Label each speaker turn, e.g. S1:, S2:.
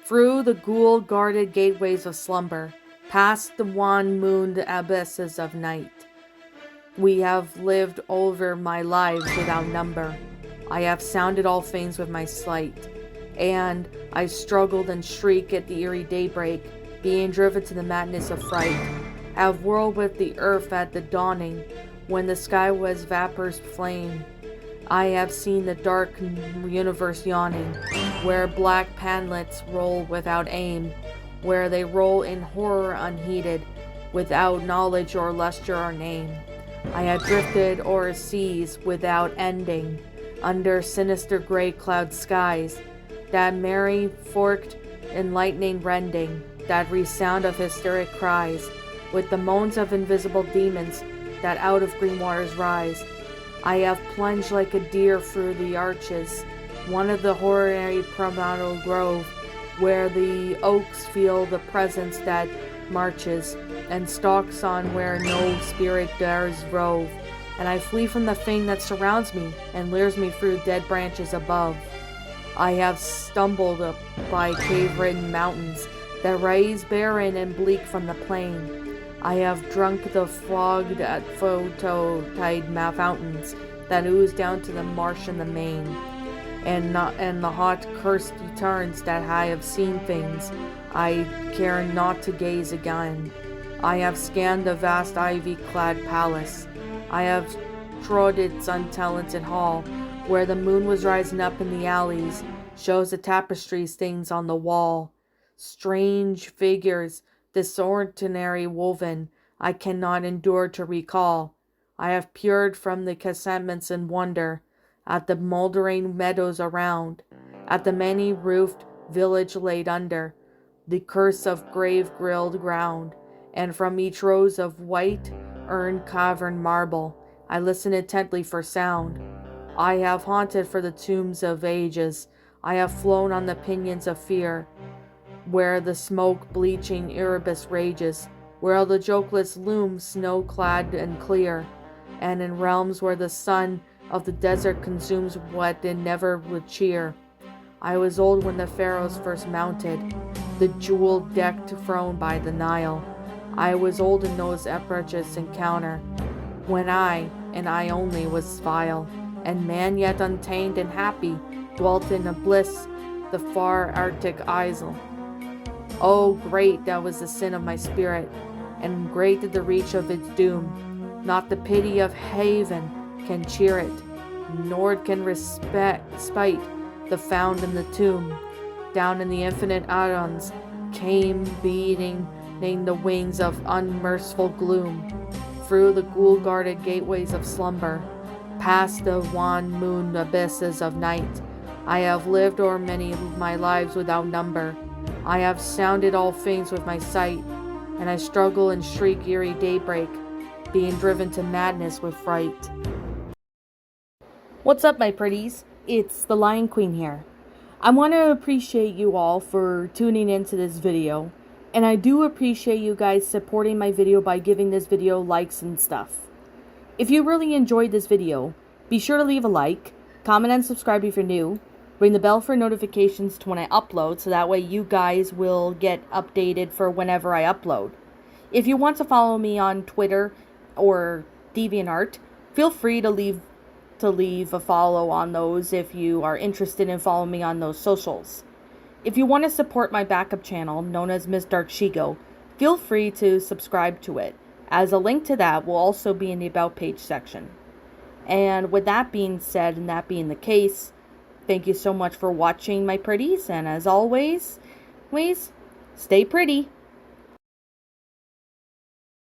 S1: Through the ghoul-guarded gateways of slumber, past the wan-mooned abysses of night, we have lived over my lives without number. I have sounded all things with my sight, and I struggled and shrieked at the eerie daybreak, being driven to the madness of fright. Have whirled with the earth at the dawning, when the sky was vapors flame. I have seen the dark universe yawning, where black panlets roll without aim, where they roll in horror unheeded, without knowledge or lustre or name. I have drifted o'er seas without ending, under sinister gray cloud skies, that merry forked in lightning rending, that resound of hysteric cries, with the moans of invisible demons that out of green waters rise. I have plunged like a deer through the arches, one of the hoary primordial grove, where the oaks feel the presence that marches, and stalks on where no spirit dares rove. And I flee from the thing that surrounds me, and lures me through dead branches above. I have stumbled up by cave-ridden mountains, that rise barren and bleak from the plain. I have drunk the fogged at photo-tide fountains that ooze down to the marsh and the main, and the hot cursed turns that I have seen things I care not to gaze again. I have scanned the vast ivy-clad palace. I have trod its untenanted hall, where the moon was rising up in the alleys, shows the tapestry stains on the wall. Strange figures, disordinary woven, I cannot endure to recall. I have peered from the casements in wonder, at the mouldering meadows around, at the many-roofed village laid under the curse of grave-grilled ground, and from each rose of white urn-caverned marble, I listen intently for sound. I have haunted for the tombs of ages, I have flown on the pinions of fear, where the smoke-bleaching Erebus rages, where the jokeless loom snow-clad and clear, and in realms where the sun of the desert consumes what it never would cheer. I was old when the pharaohs first mounted the jewel-decked throne by the Nile. I was old in those epochs encounter, when I, and I only, was vile, and man yet untamed and happy, dwelt in a bliss, the far Arctic isle. Oh, great that was the sin of my spirit, and great the reach of its doom. Not the pity of heaven can cheer it, nor can respite the found in the tomb. Down in the infinite aeons came beating the wings of unmerciful gloom, through the ghoul-guarded gateways of slumber, past the wan-mooned abysses of night. I have lived o'er many my lives without number. I have sounded all things with my sight, and I struggle and shriek eerie daybreak, being driven to madness with fright. What's up, my pretties? It's the Lion Queen here. I want to appreciate you all for tuning into this video, and I do appreciate you guys supporting my video by giving this video likes and stuff. If you really enjoyed this video, be sure to leave a like, comment and subscribe if you're new, ring the bell for notifications to when I upload so that way you guys will get updated for whenever I upload. If you want to follow me on Twitter or DeviantArt, feel free to leave a follow on those if you are interested in following me on those socials. If you want to support my backup channel, known as Miss Dark Shigo, feel free to subscribe to it, as a link to that will also be in the About page section. And with that being said, and that being the case, thank you so much for watching, my pretties, and as always, stay pretty.